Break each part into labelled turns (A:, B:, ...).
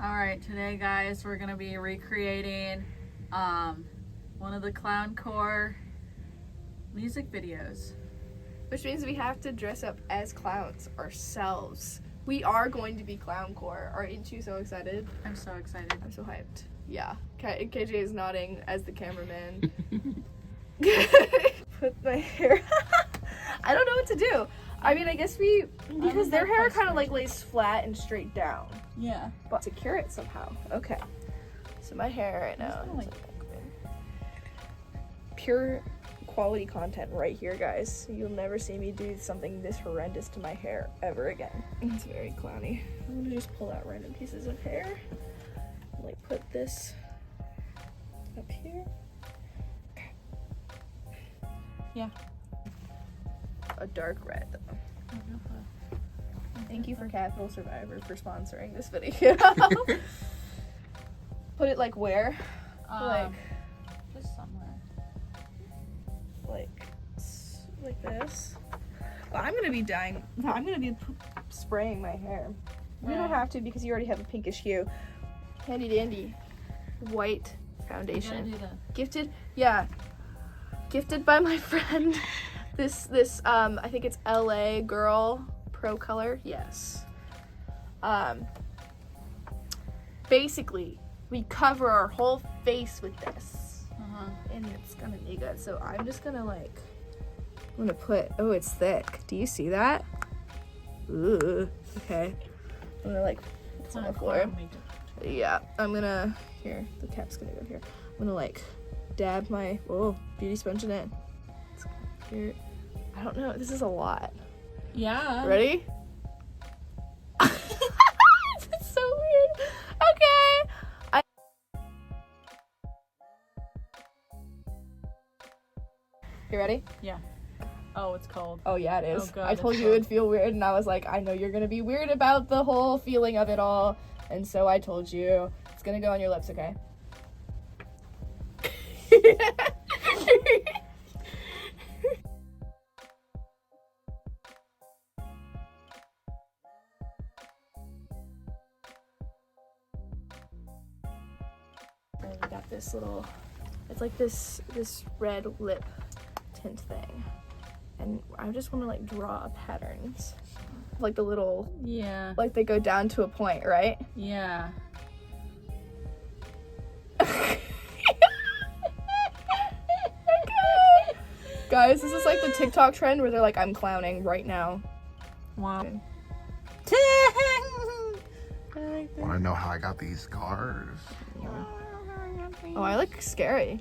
A: All right, today guys, we're gonna be recreating one of the clowncore music videos.
B: Which means we have to dress up as clowns ourselves. We are going to be clowncore. Aren't you so excited?
A: I'm so excited.
B: I'm so hyped. Yeah. KJ is nodding as the cameraman. Put my hair. I don't know what to do. I mean, I guess because their hair kind of like lays flat and straight down.
A: Yeah.
B: But secure it somehow. Okay. So my hair right now is like pure quality content right here, guys. You'll never see me do something this horrendous to my hair ever again. It's very clowny. I'm gonna just pull out random pieces of hair. Like put this up here. Okay.
A: Yeah.
B: A dark red though. Thank you for Capital Survivor for sponsoring this video. Put it like where? Like
A: just somewhere.
B: Like this. Well, I'm gonna be dyeing. No, I'm gonna be spraying my hair. You don't have to because you already have a pinkish hue. Handy dandy, white foundation. Gifted by my friend. This I think it's LA Girl Pro Color. Yes. Basically, we cover our whole face with this, and it's gonna be good. So I'm just gonna I'm gonna put. Oh, it's thick. Do you see that? Ooh. Okay. I'm gonna put it on the floor. Yeah. I'm gonna. Here. The cap's gonna go here. I'm gonna dab my beauty sponge in it. Here. I don't know. This is a lot.
A: Yeah.
B: Ready? It's so weird. Okay. You ready?
A: Yeah. Oh, it's cold.
B: Oh yeah, it is.
A: Oh, God,
B: I told you it would feel weird, and I was like, I know you're gonna be weird about the whole feeling of it all, and so I told you it's gonna go on your lips, okay? And we got this little, it's like this red lip tint thing, and I just want to draw patterns, like the little, they go down to a point, right?
A: Yeah.
B: Okay. Guys, this is like the TikTok trend where they're like, I'm clowning right now.
A: Wow.
C: Want to know how I got these scars?
B: Oh, I look scary.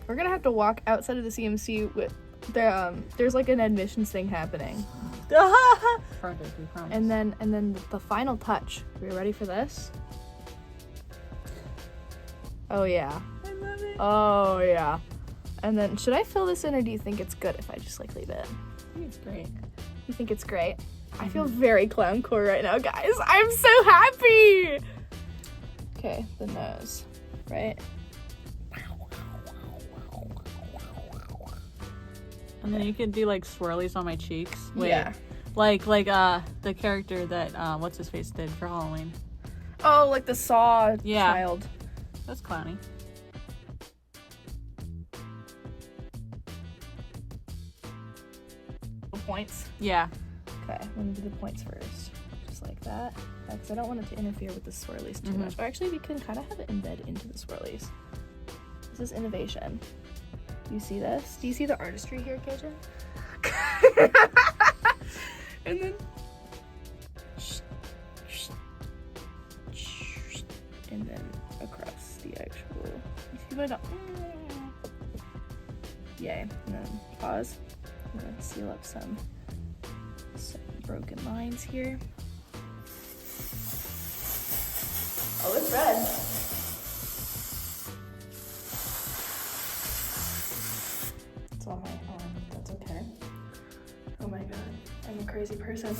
B: We're gonna have to walk outside of the CMC with there's an admissions thing happening. And then the final touch. Are you ready for this? Oh yeah.
A: I love it.
B: Oh yeah. And then should I fill this in, or do you think it's good if I just leave it?
A: I think it's great.
B: You think it's great? I feel very clowncore right now, guys. I'm so happy. Okay, the nose, right?
A: And then you could do swirlies on my cheeks. Wait.
B: Yeah.
A: Like the character that what's his face did for Halloween.
B: Oh, like the Saw child.
A: That's clowny.
B: Points.
A: Yeah.
B: Okay, I'm gonna do the points first, just like that. Because I don't want it to interfere with the swirlies too much. Or actually, we can kind of have it embed into the swirlies. This is innovation. Do you see this? Do you see the artistry here, KJ? And then, across the actual. You see what I got? Yay! And then pause. I'm gonna seal up some broken lines here. Oh, it's red. It's on my arm. That's okay. Oh my god, I'm a crazy person.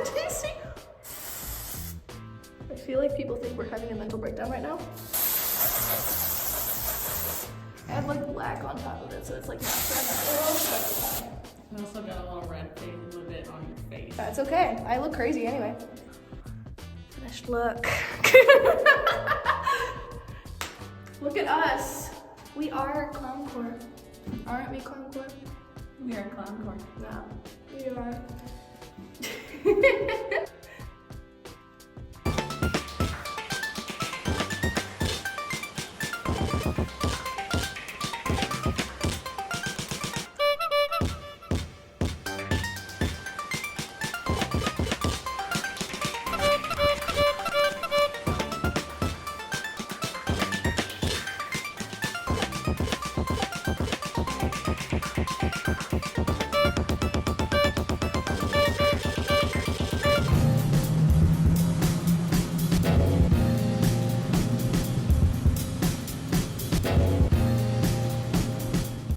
B: Do you see? I feel like people think we're having a mental breakdown right now. I have black on top of it, so it's not showing up.
A: You also got a little red thing with it on your face.
B: That's okay. I look crazy anyway. Finished look. Look at us. We are clowncore. Aren't we clowncore?
A: We are clowncore.
B: Yeah, we are.